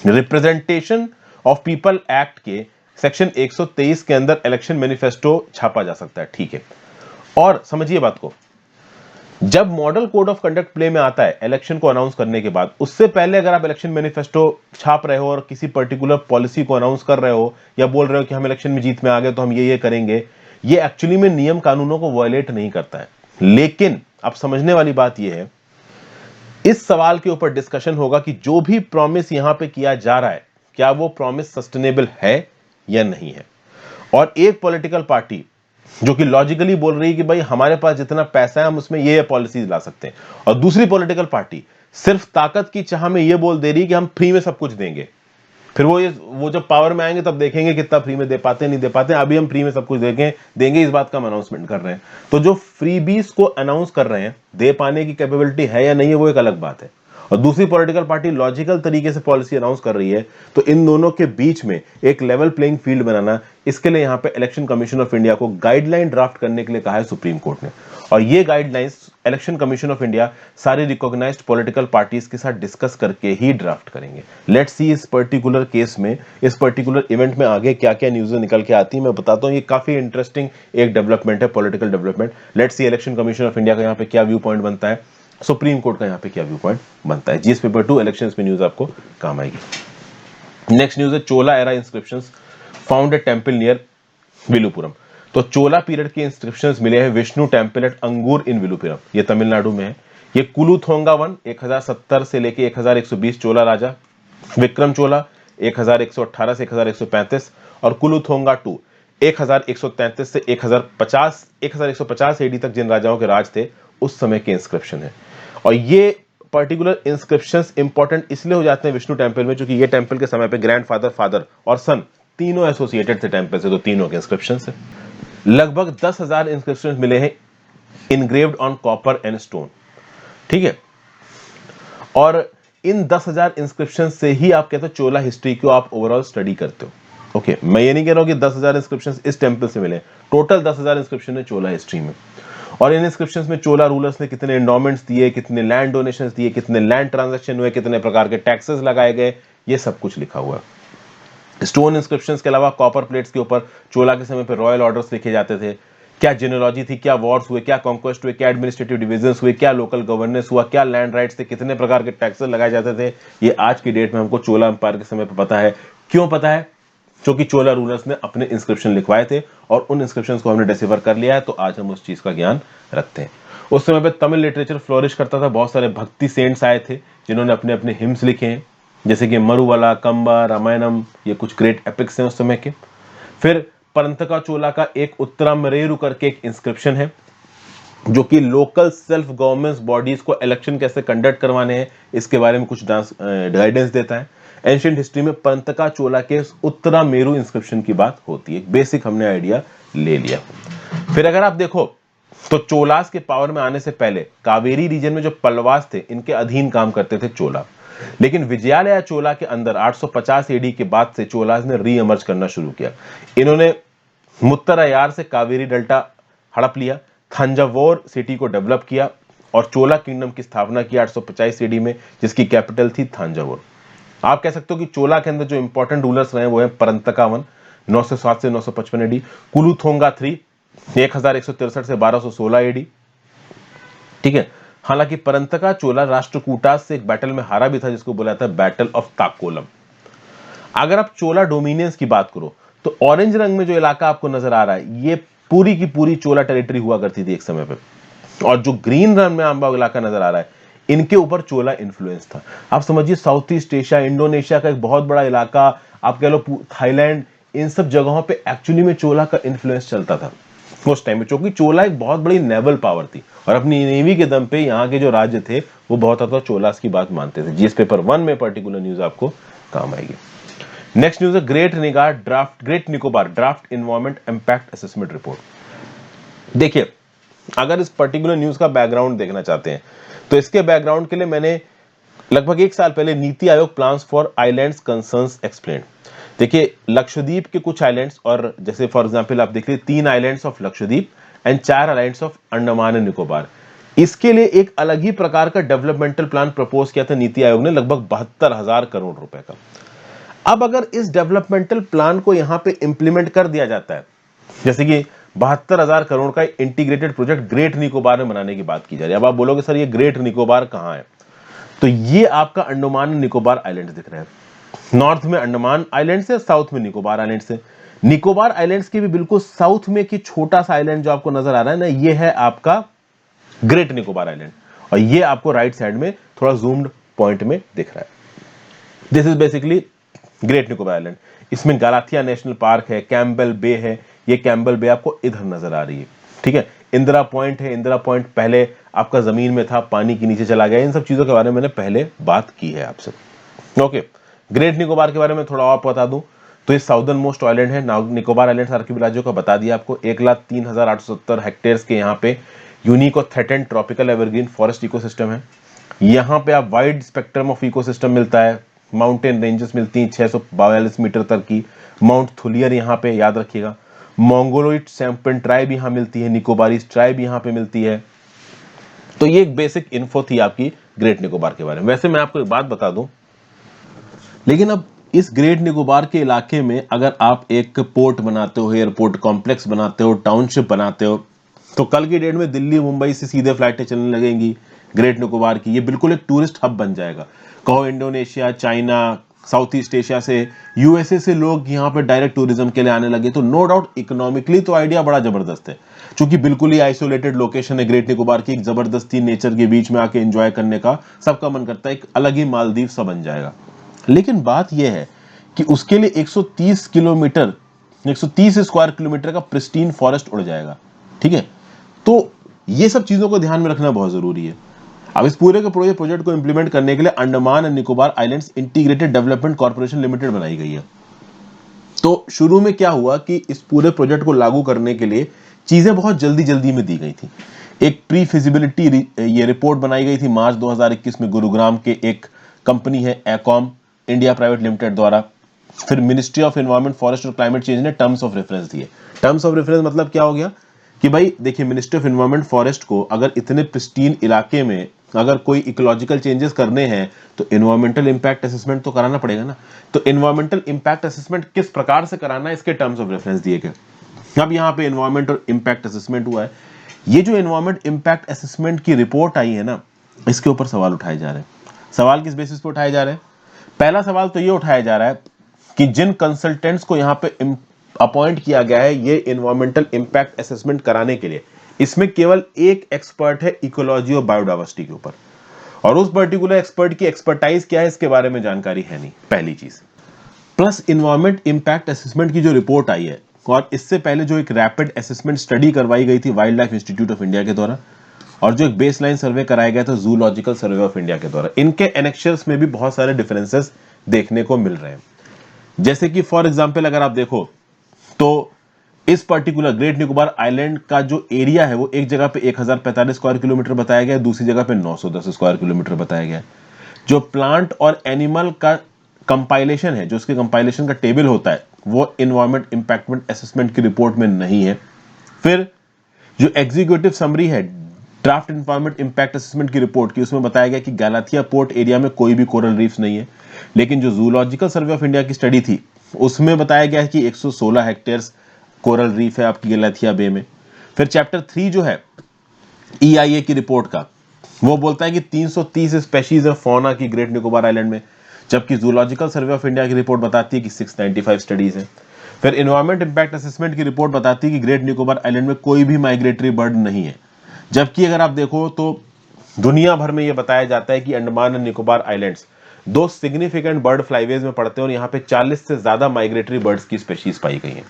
रिप्रेजेंटेशन ऑफ पीपल एक्ट के सेक्शन 123 के अंदर इलेक्शन मैनिफेस्टो छापा जा सकता है, ठीक है। और समझिए बात को, जब model code of conduct play में आता है इलेक्शन को अनाउंस करने के बाद, उससे पहले अगर आप इलेक्शन मैनिफेस्टो छाप रहे हो और किसी पर्टिकुलर पॉलिसी को अनाउंस कर रहे हो या बोल रहे हो कि हम इलेक्शन में जीत में आ गए तो हम ये करेंगे, ये एक्चुअली में नियम कानूनों को वायलेट नहीं करता है। लेकिन अब समझने वाली बात यह है, इस सवाल के ऊपर डिस्कशन होगा कि जो भी प्रॉमिस यहां पे किया जा रहा है, क्या वो प्रॉमिस सस्टेनेबल है या नहीं है। और एक पॉलिटिकल पार्टी जो कि लॉजिकली बोल रही है कि भाई हमारे पास जितना पैसा है हम उसमें ये पॉलिसीज ला सकते हैं, और दूसरी पॉलिटिकल पार्टी सिर्फ ताकत की चाह में ये बोल दे रही है कि हम फ्री में सब कुछ देंगे। फिर वो जब पावर में आएंगे तब देखेंगे कितना फ्री में दे पाते नहीं दे पाते, अभी हम फ्री में सब कुछ देंगे, इस बात का हम अनाउंसमेंट कर रहे हैं। तो जो फ्रीबीज को अनाउंस कर रहे हैं, दे पाने की कैपेबिलिटी है या नहीं है वो एक अलग बात है। और दूसरी पॉलिटिकल पार्टी लॉजिकल तरीके से पॉलिसी अनाउंस कर रही है, तो इन दोनों के बीच में एक लेवल प्लेइंग फील्ड बनाना, इसके लिए यहां पे इलेक्शन कमीशन ऑफ इंडिया को गाइडलाइन ड्राफ्ट करने के लिए कहा है सुप्रीम कोर्ट ने। और ये guidelines election commission of India सारी रिकॉग्नाइज्ड पॉलिटिकल पार्टीज के साथ डिस्कस करके ही ड्राफ्ट करेंगे। लेट्स सी इस पर्टिकुलर केस में, इस पर्टिकुलर इवेंट में आगे क्या क्या न्यूज़ निकल के आती है, मैं बताता हूं। ये काफी इंटरेस्टिंग एक डेवलपमेंट है, political development. Let's see election commission of India का यहाँ पे क्या व्यू पॉइंट बनता है, सुप्रीम कोर्ट का यहाँ पे क्या व्यू पॉइंट बनता है। जीएस पेपर 2 इलेक्शंस में न्यूज़ आपको काम आएगी। नेक्स्ट न्यूज़ है Chola era inscriptions found a temple near Villupuram. तो चोला पीरियड के इंस्क्रिप्शंस मिले हैं विष्णु टेंपल एट अंगूर इन विलुपुरम, ये तमिलनाडु में है। ये कुलुथोंगा 1 1070 से लेके 1120 चोला राजा, विक्रम चोला 1118 से 1135 और कुलुथोंगा 2 1133 से 1150 एडी तक जिन राजाओं के राज थे उस समय के इंस्क्रिप्शन है। और ये पर्टिकुलर इंस्क्रिप्शंस इंपॉर्टेंट इसलिए हो जाते हैं विष्णु टेंपल में, क्योंकि ये टेंपल के समय पे ग्रैंडफादर, फादर और सन तीनों एसोसिएटेड थे टेंपल से, तो तीनों के इंस्क्रिप्शंस है। लगभग 10,000 इंस्क्रिप्शंस मिले हैं engraved on copper and stone, ठीक है। और इन 10,000 इंस्क्रिप्शन से ही आप कहते हो चोला हिस्ट्री को आप ओवरऑल स्टडी करते हो। ओके, मैं ये नहीं कह रहा हूं कि 10,000 इंस्क्रिप्शन इस टेंपल से मिले, टोटल 10,000 इंस्क्रिप्शन है चोला हिस्ट्री में। और इन इंस्क्रिप्शंस में चोला रूलर्स ने कितने एंडोमेंट्स दिए, कितने लैंड डोनेशंस दिए, कितने लैंड ट्रांजैक्शन हुए, कितने प्रकार के टैक्सेस लगाए गए, ये सब कुछ लिखा हुआ है। स्टोन इंस्क्रिप्शंस के अलावा कॉपर प्लेट्स के ऊपर चोला के समय पे रॉयल ऑर्डर्स लिखे जाते थे, क्या जेनोलॉजी थी, क्या वॉर्स हुए, क्या कॉन्क्वेस्ट हुए, क्या एडमिनिस्ट्रेटिव डिविजन्स हुए, क्या लोकल गवर्नेंस हुआ, क्या लैंड राइट्स थे, कितने प्रकार के टैक्सेस लगाए जाते थे। ये आज की डेट में हमको चोला एम्पायर के समय पे पता है। क्यों पता है? क्योंकि चोला रूलर्स ने अपने इंस्क्रिप्शन लिखवाए थे और उन इंस्क्रिप्शन को हमने डिसिफर कर लिया है, तो आज हम उस चीज का ज्ञान रखते हैं। उस समय पे तमिल लिटरेचर फ्लोरिश करता था, बहुत सारे भक्ति सेंट्स आए थे जिन्होंने अपने अपने हिम्स लिखे हैं, जैसे कि मरुवाला, कंबा, रामायणम, ये कुछ ग्रेट एपिक्स हैं उस समय के। फिर परंतका चोला का एक उत्तरामरेरु करके एक इंस्क्रिप्शन है जो कि लोकल सेल्फ गवर्नमेंट बॉडीज को इलेक्शन कैसे कंडक्ट करवाने हैं इसके बारे में कुछ गाइडेंस देता है। एंशिएंट हिस्ट्री में परंतका चोला के उत्तरामेरु इंस्क्रिप्शन की बात होती है। बेसिक हमने आइडिया ले लिया। फिर अगर आप देखो तो चोलास के पावर में आने से पहले कावेरी रीजन में जो पल्लवास थे इनके अधीन काम करते थे चोला, लेकिन विजयालया चोला के अंदर 850 एडी के बाद से चोलास ने री इमर्ज करना शुरू किया। इन्होंने मुत्तरायार से कावेरी डेल्टा हड़प लिया, थंजावुर सिटी को डेवलप किया और चोला किंगडम की स्थापना की 850 एडी में, जिसकी कैपिटल थी थंजावुर। आप कह सकते हो कि चोला के अंदर जो इंपॉर्टेंट रूलर्स रहे वो है परंतका 1 907 से 955 एडी, कुलुथोंगा 3 1163 से 1216 एडी, ठीक है। हालांकि परंतका चोला राष्ट्रकूटास से एक बैटल में हारा भी था जिसको बोला था बैटल ऑफ ताकोलम। अगर आप चोला डोमिनियंस की बात करो तो ऑरेंज रंग में जो इलाका आपको नजर आ रहा है ये पूरी की पूरी चोला टेरिटरी हुआ करती थी एक समय पे, और जो ग्रीन रंग में आंबा इलाका नजर आ रहा है इनके ऊपर चोला इन्फ्लुएंस था। आप समझिए साउथ ईस्ट एशिया, इंडोनेशिया का एक बहुत बड़ा इलाका, आप कह लो थाईलैंड, इन सब जगहों पे एक्चुअली में चोला का इन्फ्लुएंस चलता था उस टाइम में, क्योंकि चोला एक बहुत बड़ी नेवल पावर थी और अपनी नेवी के दम पे यहाँ के जो राज्य थे वो बहुत ज्यादा चोलास की बात मानते थे। जीएस पेपर 1 में पर्टिकुलर न्यूज आपको काम आएगी। नेक्स्ट न्यूज है great Nicobar draft environment impact assessment report. देखिए, अगर इस पर्टिकुलर न्यूज का बैकग्राउंड देखना चाहते हैं तो इसके बैकग्राउंड के लिए मैंने लगभग 1 साल पहले NITI Aayog plans for islands concerns explain. देखिए, लक्षद्वीप के कुछ आइलैंड्स, और जैसे फॉर एग्जांपल आप देख लीजिए 3 islands of Lakshadweep and 4 islands of Andaman and Nicobar, इसके लिए एक अलग ही प्रकार का डेवलपमेंटल प्लान प्रपोज किया था नीति आयोग ने, लगभग 72,000 करोड़ रुपए का। अब अगर इस डेवलपमेंटल प्लान को यहां पे इंप्लीमेंट कर दिया जाता है, जैसे कि 72,000 करोड़ का इंटीग्रेटेड प्रोजेक्ट ग्रेट निकोबार में बनाने की बात की जा रही है। अब आप बोलोगे सर ये ग्रेट निकोबार कहां है, तो ये आपका अंडमान निकोबार आइलैंड्स दिख रहे हैं। नॉर्थ में अंडमान आइलैंड्स है, साउथ में निकोबार आइलैंड्स है। निकोबार आइलैंड्स के भी बिल्कुल साउथ में की छोटा सा आइलैंड जो आपको नजर आ रहा है ना, ये है आपका ग्रेट निकोबार आइलैंड, और ये आपको राइट साइड में थोड़ा जूम्ड पॉइंट में दिख रहा है। This is basically great Nicobar island. इसमें गालाथिया नेशनल पार्क है, कैम्बेल बे है, ये कैम्बेल बे आपको इधर नजर आ रही है, ठीक है। इंदिरा पॉइंट है, इंदिरा पॉइंट पहले आपका जमीन में था, पानी के नीचे चला गया। इन सब चीजों के बारे में मैंने पहले बात की है आपसे। ओके, ग्रेट निकोबार के बारे में थोड़ा और बता दूं तो ये साउदर्न मोस्ट आइलैंड है। निकोबार आइलैंड्स आर्किपेलागो का बता दिया आपको। 1,03,870 हेक्टेयर्स के यहाँ पे यूनिक और threatened tropical evergreen forest ecosystem है। यहाँ पे आप वाइड स्पेक्ट्रम ऑफ इकोसिस्टम मिलता है, माउंटेन रेंजेस मिलती हैं 642 मीटर तक की, माउंट थुलियर यहाँ पे याद रखिएगा, मोंगोलोइड सैम्पन ट्राइब यहाँ मिलती है, निकोबारीज ट्राइब यहाँ पे मिलती है। तो ये एक बेसिक इन्फो थी आपकी ग्रेट निकोबार के बारे में। वैसे मैं आपको एक बात बता दूं, लेकिन अब इस ग्रेट निकोबार के इलाके में अगर आप एक पोर्ट बनाते हो, एयरपोर्ट कॉम्प्लेक्स बनाते हो, टाउनशिप बनाते हो, तो कल की डेट में दिल्ली मुंबई से सीधे फ्लाइटें चलने लगेंगी ग्रेट निकोबार की। ये बिल्कुल एक टूरिस्ट हब बन जाएगा। कहो Indonesia, China, south east Asia से, यूएसए से लोग यहाँ पे डायरेक्ट टूरिज्म के लिए आने लगे, तो नो डाउट इकोनॉमिकली तो आइडिया बड़ा जबरदस्त है। क्योंकि बिल्कुल ही आइसोलेटेड लोकेशन है ग्रेट निकोबार की, एक जबरदस्ती नेचर के बीच में आके एंजॉय करने का सबका मन करता है, एक अलग ही मालदीव सा बन जाएगा। लेकिन बात यह है कि उसके लिए 130 किलोमीटर, 130 स्क्वायर किलोमीटर का प्रिस्टीन फॉरेस्ट उड़ जाएगा। ठीक है, तो ये सब चीजों को ध्यान में रखना बहुत जरूरी है। अब इस पूरे के पूरे प्रोजेक्ट को इंप्लीमेंट करने के लिए Andaman and Nicobar islands integrated development corporation limited बनाई गई है। तो शुरू में क्या हुआ कि इस पूरे प्रोजेक्ट को लागू करने के लिए चीजें बहुत जल्दी जल्दी में दी गई थी। एक प्री फिजिबिलिटी ये रिपोर्ट बनाई गई थी मार्च 2021 में गुरुग्राम के एक कंपनी है एकॉम इंडिया प्राइवेट लिमिटेड द्वारा। फिर मिनिस्ट्री ऑफ एनवायरमेंट फॉरेस्ट और क्लाइमेट चेंज ने टर्म्स ऑफ रेफरेंस दिए। टर्म्स ऑफ रेफरेंस मतलब क्या हो गया कि भाई देखिए, मिनिस्ट्री ऑफ एनवायरमेंट फॉरेस्ट को अगर इतने प्रिस्टीन इलाके में अगर कोई इकोलॉजिकल चेंजेस करने हैं तो एनवायरमेंटल इंपैक्ट असेसमेंट तो कराना पड़ेगा ना। तो एनवायरमेंटल इंपैक्ट असेसमेंट किस प्रकार से कराना है, इसके टर्म्स ऑफ रेफरेंस दिए गए। अब यहाँ पे एनवायरमेंट और इंपैक्ट असेसमेंट हुआ है। ये जो एनवायरमेंट इंपैक्ट असेसमेंट की रिपोर्ट आई है ना, इसके ऊपर सवाल उठाए जा रहे हैं। सवाल किस बेसिस पे उठाए जा रहे हैं? पहला सवाल तो ये उठाया जा रहा है कि जिन कंसल्टेंट्स को यहाँ पे अपॉइंट किया गया है ये एनवायरमेंटल इंपैक्ट असेसमेंट कराने के लिए, इसमें केवल एक एक्सपर्ट है इकोलॉजी और बायोडाइवर्सिटी के ऊपर, और उस पर्टिकुलर एक्सपर्ट की एक्सपर्टाइज क्या है इसके बारे में जानकारी है नहीं, पहली चीज। प्लस एनवायरमेंट इंपैक्ट असेसमेंट की जो रिपोर्ट आई है, और इससे पहले जो एक रैपिड असेसमेंट स्टडी करवाई गई थी wild life institute of India के द्वारा, और जो एक बेसलाइन सर्वे कराया गया था जूलॉजिकल सर्वे ऑफ इंडिया के द्वारा, इनके एनेक्शंस में भी बहुत सारे डिफरेंसेस देखने को मिल रहे हैं। जैसे कि फॉर एग्जांपल अगर आप देखो तो इस पर्टिकुलर ग्रेट निकोबार आइलैंड का जो एरिया है वो एक जगह पे 1045 स्क्वायर किलोमीटर बताया गया है, दूसरी जगह पे 910 स्क्वायर किलोमीटर बताया गया है। जो प्लांट और एनिमल का कंपाइलेशन है, जो उसके कंपाइलेशन का टेबल होता है, वो एनवायरमेंट इंपैक्ट असेसमेंट की रिपोर्ट में नहीं है। फिर जो एग्जीक्यूटिव समरी है ड्राफ्ट एनवायरमेंट इंपैक्ट असेसमेंट की रिपोर्ट की, उसमें बताया गया कि गैलाथिया पोर्ट एरिया में कोई भी कोरल रीफ्स नहीं है। लेकिन जो जूलॉजिकल सर्वे ऑफ इंडिया की स्टडी थी उसमें बताया गया है कि 116 हेक्टेयर्स कोरल रीफ है आपकी गैलाथिया बे में। फिर चैप्टर 3 जो है EIA की रिपोर्ट का, वो बोलता है कि 330 स्पेशीज है फौना की ग्रेट निकोबार आइलैंड में, जबकि जूलॉजिकल सर्वे ऑफ इंडिया की रिपोर्ट बताती है कि 695 स्टडीज है। फिर एनवायरमेंट इंपैक्ट असेसमेंट की रिपोर्ट बताती है कि ग्रेट निकोबार आइलैंड में कोई भी माइग्रेटरी बर्ड नहीं है। जबकि अगर आप देखो तो दुनिया भर में यह बताया जाता है कि अंडमान एंड निकोबार आइलैंड्स दो सिग्निफिकेंट बर्ड फ्लाईवेज में पड़ते हैं, और यहाँ पे 40 से ज्यादा माइग्रेटरी बर्ड्स की स्पेशीज पाई गई हैं।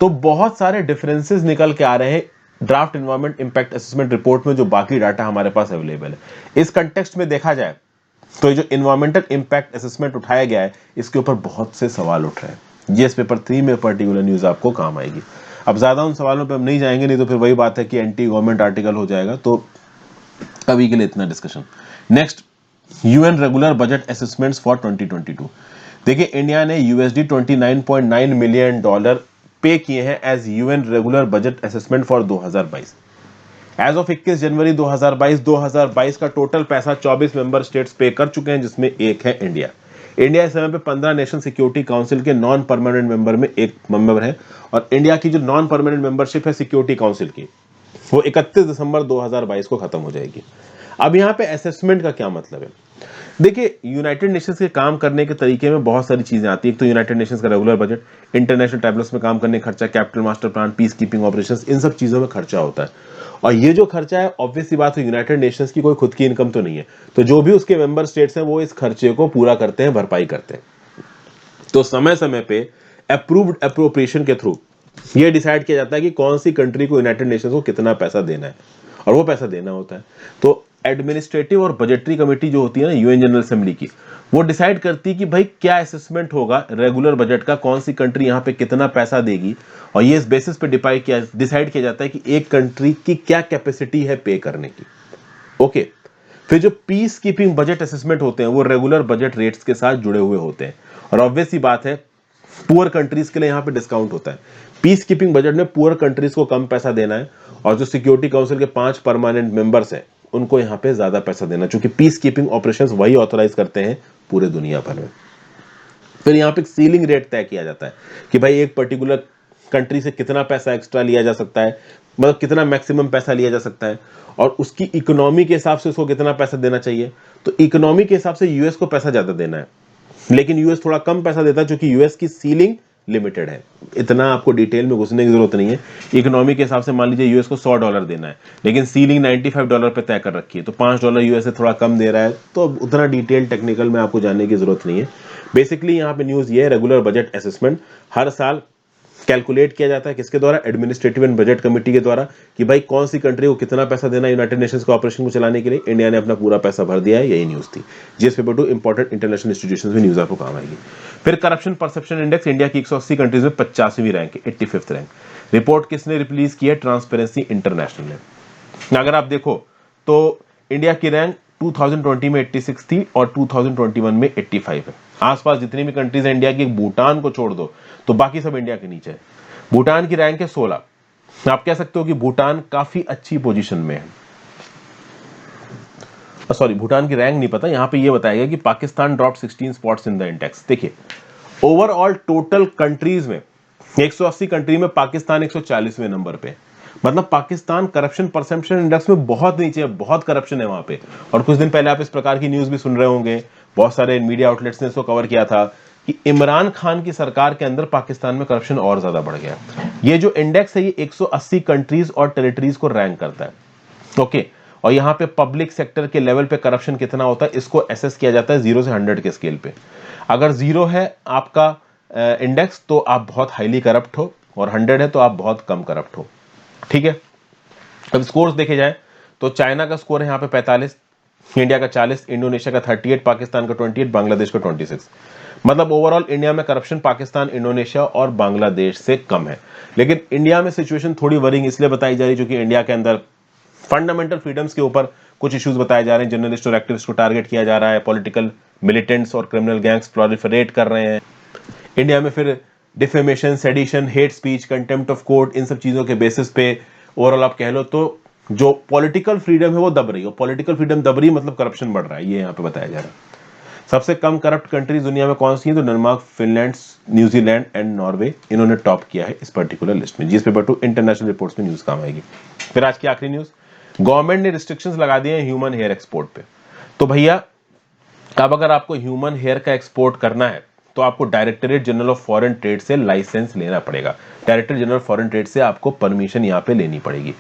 तो बहुत सारे डिफरेंसेस निकल के आ रहे हैं draft environment impact assessment report में, जो बाकी डाटा हमारे पास अवेलेबल है। इस कंटेक्स्ट में देखा जाए तो ये जो एनवायरमेंटल इंपैक्ट असेसमेंट उठाया गया है, इसके ऊपर बहुत से सवाल उठ रहे हैं। जीएस पेपर 3 में पर्टिकुलर न्यूज आपको काम आएगी। अब ज्यादा उन सवालों पे हम नहीं जाएंगे, नहीं तो फिर वही बात है कि एंटी गवर्नमेंट आर्टिकल हो जाएगा। तो अभी के लिए इतना discussion. Next, UN regular budget assessments for 2022। देखिए, इंडिया ने $29.9 मिलियन पे किए हैं as UN regular budget assessment for 2022। As of 21 January 2022 का टोटल पैसा 24 मेंबर स्टेट्स पे कर चुके हैं, जिसमें एक है इंडिया। इंडिया इस समय पे 15 नेशन सिक्योरिटी काउंसिल के नॉन परमानेंट मेंबर में एक मेंबर है, और इंडिया की जो नॉन परमानेंट मेंबरशिप है सिक्योरिटी काउंसिल की, वो 31 दिसंबर 2022 को खत्म हो जाएगी। अब यहाँ पे असेसमेंट का क्या मतलब है? देखिए, यूनाइटेड नेशंस के काम करने के तरीके में बहुत सारी चीजें आती है। एक तो यूनाइटेड नेशंस का रेगुलर बजट, इंटरनेशनल ट्राइब्यूनल्स में काम करने का खर्चा, capital master plan, peace keeping operations, इन सब चीजों में खर्चा होता है। और ये जो खर्चा है, ऑब्वियस सी बात है, यूनाइटेड नेशंस की कोई खुद की इनकम तो नहीं है, तो जो भी उसके मेंबर स्टेट्स हैं वो इस खर्चे को पूरा करते हैं, भरपाई करते हैं। तो समय समय पे अप्रूव्ड अप्रोप्रिएशन के थ्रू ये डिसाइड किया जाता है कि कौन सी कंट्री को यूनाइटेड नेशंस को कितना पैसा देना है, और वो पैसा देना होता है। तो एडमिनिस्ट्रेटिव और बजटरी कमेटी जो होती है ना यूएन जनरल असेंबली की, वो डिसाइड करती है कि भाई क्या असेसमेंट होगा रेगुलर बजट का, कौन सी कंट्री यहाँ पे कितना पैसा देगी, और ये इस बेसिस पे डिसाइड किया जाता है कि एक कंट्री की क्या कैपेसिटी है पे करने की। ओके, फिर जो पीस कीपिंग बजट असेसमेंट होते हैं वो रेगुलर बजट रेट्स के साथ जुड़े हुए होते हैं, और ऑब्वियस सी बात है पुअर कंट्रीज के लिए यहाँ पे डिस्काउंट होता है। पीस कीपिंग बजट में पुअर कंट्रीज को कम पैसा देना है, और जो सिक्योरिटी काउंसिल के 5 परमानेंट मेंबर्स हैं उनको यहाँ पे ज्यादा पैसा देना, क्योंकि पीस कीपिंग ऑपरेशंस वही ऑथराइज करते हैं पूरे दुनिया भर में। फिर यहाँ पे सीलिंग रेट तय किया जाता है कि भाई एक पर्टिकुलर कंट्री से कितना पैसा एक्स्ट्रा लिया जा सकता है, मतलब कितना मैक्सिमम पैसा लिया जा सकता है, और उसकी इकोनॉमी के हिसाब से उसको कितना पैसा देना चाहिए। तो इकोनॉमी के हिसाब से यूएस को पैसा ज्यादा देना है, लेकिन यूएस थोड़ा कम पैसा देता है क्योंकि यूएस की सीलिंग लिमिटेड है। इतना आपको डिटेल में घुसने की जरूरत नहीं है। इकोनॉमी के हिसाब से मान लीजिए यूएस को $100 देना है, लेकिन सीलिंग $95 पे तय कर रखी है, तो $5 यूएस से थोड़ा कम दे रहा है, तो उतना डिटेल टेक्निकल में आपको जानने की जरूरत नहीं है। बेसिकली यहाँ पे न्यूज ये है, रेगुलर बजट असेसमेंट हर साल कैलकुलेट किया जाता है, किसके द्वारा? एडमिनिस्ट्रेटिव एंड बजट कमेटी के द्वारा, कि भाई कौन सी कंट्री को कितना पैसा देना है यूनाइटेड नेशंस के ऑपरेशन को चलाने के लिए। इंडिया ने अपना पूरा पैसा भर दिया है, यही न्यूज थी। GS paper 2 important international institutions में न्यूज आपको काम आएगी। फिर करप्शन परसेप्शन इंडेक्स इंडिया की 180 कंट्रीज में 85वीं रैंक है, 85th रैंक। रिपोर्ट किसने रिलीज की है? ट्रांसपेरेंसी इंटरनेशनल ने। अगर आप देखो तो इंडिया की रैंक 2020 में 86 थी और 2021 में 85 है। आसपास जितनी भी कंट्रीज है इंडिया की, भूटान को छोड़ दो तो बाकी सब इंडिया के नीचे है। भूटान की रैंक है 16। आप कह सकते हो कि भूटान काफी अच्छी पोजीशन में है। सॉरी, भूटान की रैंक नहीं पता, यहां पे ये बताया गया कि Pakistan drop 16 spots in the index. देखिए ओवरऑल टोटल कंट्रीज में 180 कंट्री में पाकिस्तान 140वें नंबर पे, मतलब पाकिस्तान करप्शन परसेप्शन इंडेक्स में बहुत नीचे है, बहुत करप्शन है वहां पे। और कुछ दिन पहले आप इस प्रकार की न्यूज भी सुन रहे होंगे, बहुत सारे मीडिया आउटलेट्स ने इसको कवर किया था कि इमरान खान की सरकार के अंदर पाकिस्तान में करप्शन और ज्यादा बढ़ गया। ये जो इंडेक्स है ये 180 कंट्रीज और टेरिटरीज को रैंक करता है, ओके। और यहाँ पे पब्लिक सेक्टर के लेवल पे करप्शन कितना होता है इसको एसेस किया जाता है 0 से 100 के स्केल पे। अगर 0 है आपका इंडेक्स तो आप बहुत हाईली करप्ट हो, और 100 है तो आप बहुत कम करप्ट हो, ठीक है। अब स्कोर्स देखे जाए तो चाइना का स्कोर है यहाँ पे 45, इंडिया का 40, इंडोनेशिया का 38, पाकिस्तान का 28, बांग्लादेश का 26। मतलब ओवरऑल इंडिया में करप्शन पाकिस्तान, इंडोनेशिया और बांग्लादेश से कम है। लेकिन इंडिया में सिचुएशन थोड़ी वरिंग इसलिए बताई जा रही है क्योंकि इंडिया के अंदर फंडामेंटल फ्रीडम्स के ऊपर कुछ इश्यूज बताए जा रहे हैं। जर्नलिस्ट और एक्टिविस्ट को टारगेट किया जा रहा है, पॉलिटिकल मिलिटेंट्स और क्रिमिनल गैंग्स प्रोलिफरेट कर रहे हैं इंडिया में। फिर defamation, sedition, hate speech, contempt of court, इन सब चीजों के बेसिस पे ओवरऑल आप कह लो तो जो पॉलिटिकल फ्रीडम है वो दब रही है। पॉलिटिकल फ्रीडम दब रही मतलब करप्शन बढ़ रहा है, ये यहाँ पे बताया जा रहा है। सबसे कम करप्ट कंट्रीज दुनिया में कौन सी है? तो Denmark, Finland, New Zealand and Norway, इन्होंने टॉप किया है इस पर्टिकुलर लिस्ट में। जीएस पेपर 2 इंटरनेशनल रिपोर्ट्स में न्यूज काम आएगी। फिर आज की आखिरी न्यूज, गवर्नमेंट ने रिस्ट्रिक्शंस लगा दिए हैं ह्यूमन हेयर एक्सपोर्ट पे। तो भैया अब अगर आपको ह्यूमन हेयर का एक्सपोर्ट करना है तो आपको directorate general of foreign trade से लाइसेंस लेना पड़ेगा। Director general of foreign trade से आपको परमिशन यहाँ पे लेनी पड़ेगी।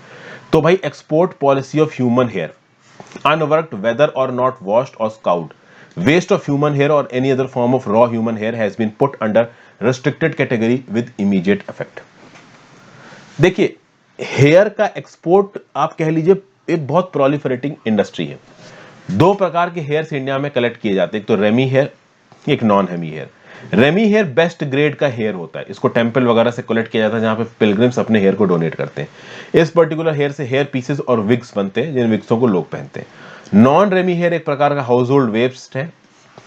तो भाई export policy of human hair unworked whether और नॉट वॉश्ड और scoured waste of human hair or any other form of raw human hair has been put under restricted category with immediate effect। देखिए हेयर का एक्सपोर्ट आप कह लीजिए एक बहुत प्रोलिफरेटिंग इंडस्ट्री है। दो प्रकार के हेयर्स इंडिया में कलेक्ट किए जाते हैं, एक तो रेमी हेयर, एक non remy hair. Remy hair best grade का हेयर होता है, इसको टेंपल वगैरह से कलेक्ट किया जाता है जहां पे पिलग्रिम्स अपने हेयर को डोनेट करते हैं। इस पर्टिकुलर हेयर से हेयर पीसेस और विग्स बनते हैं जिन विग्सों को लोग पहनते हैं। नॉन रेमी हेयर एक प्रकार का हाउस होल्ड वेस्ट है,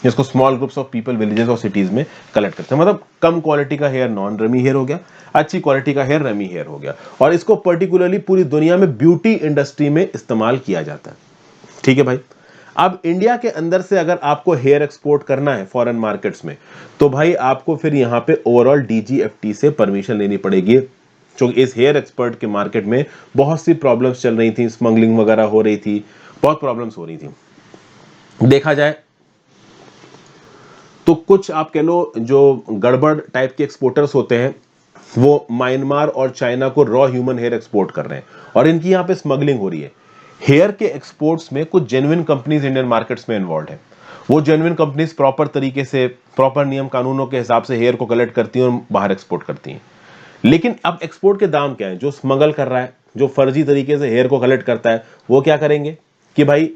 जिसको small groups of people villages और सिटीज में कलेक्ट करते हैं। मतलब कम क्वालिटी का हेयर नॉन रेमी हेयर हो गया, अच्छी क्वालिटी का हेयर रेमी हेयर हो गया। और इसको पर्टिकुलरली पूरी दुनिया में ब्यूटी इंडस्ट्री में इस्तेमाल किया जाता है, ठीक है भाई। अब इंडिया के अंदर से अगर आपको हेयर एक्सपोर्ट करना है फॉरेन मार्केट्स में तो भाई आपको फिर यहां पे ओवरऑल डीजीएफटी से परमिशन लेनी पड़ेगी, क्योंकि इस हेयर एक्सपर्ट के मार्केट में बहुत सी प्रॉब्लम्स चल रही थी, स्मगलिंग वगैरह हो रही थी, बहुत प्रॉब्लम्स हो रही थी। देखा जाए तो कुछ आप कह लो जो गड़बड़ टाइप के एक्सपोर्टर्स होते हैं वो म्यांमार और चाइना को रॉ ह्यूमन हेयर एक्सपोर्ट कर रहे हैं और इनकी यहां पे स्मगलिंग हो रही है। हेयर के एक्सपोर्ट्स में कुछ जेन्युइन कंपनीज इंडियन मार्केट्स में इन्वॉल्व है। वो जेन्युइन कंपनीज प्रॉपर तरीके से, प्रॉपर नियम कानूनों के हिसाब से हेयर को कलेक्ट करती हैं और बाहर एक्सपोर्ट करती हैं। लेकिन अब एक्सपोर्ट के दाम क्या है? जो स्मगल कर रहा है, जो फर्जी तरीके से हेयर को कलेक्ट करता है, वो क्या करेंगे कि भाई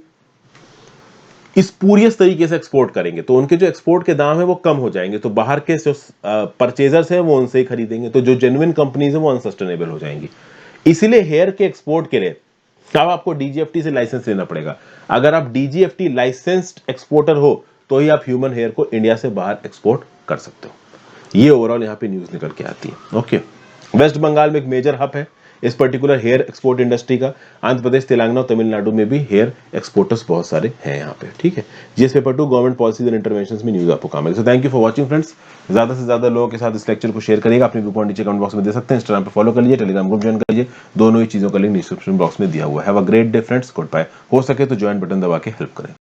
इस पूरी तरीके से एक्सपोर्ट करेंगे तो उनके जो एक्सपोर्ट के दाम है वो कम हो जाएंगे, तो बाहर के जो परचेजर्स हैं वो उनसे ही खरीदेंगे, तो जो जेन्युइन कंपनीज है वो अनसस्टेनेबल हो जाएंगी। इसीलिए हेयर के एक्सपोर्ट के लिए अब आपको डीजीएफटी से लाइसेंस लेना पड़ेगा। अगर आप डीजीएफटी लाइसेंस्ड एक्सपोर्टर हो तो ही आप ह्यूमन हेयर को इंडिया से बाहर एक्सपोर्ट कर सकते हो। ये ओवरऑल यहाँ पे न्यूज निकल के आती है। ओके, वेस्ट बंगाल में एक मेजर हब है इस पर्टिकुलर हेयर एक्सपोर्ट इंडस्ट्री का। आंध्र प्रदेश, तेलंगाना और तमिलनाडु में भी हेयर एक्सपोर्टर्स बहुत सारे हैं यहाँ पे। ठीक है, GS paper 2 government policies and interventions में न्यूज आपको काम आएगी। So thank you for watching friends. ज्यादा से ज्यादा लोगों के साथ इस लेक्चर को शेयर करिएगा। अपने व्यू पॉइंट नीचे कमेंट बॉक्स में दे सकते हैं। इंस्टाग्राम पे फॉलो कर लीजिए, टेलीग्राम ग्रुप ज्वाइन कर लीजिए। दोनों ही चीजों का लिंक डिस्क्रिप्शन बॉक्स में दिया हुआ है। Have a great day friends, goodbye. हो सके तो ज्वाइन बटन दबा के हेल्प करें।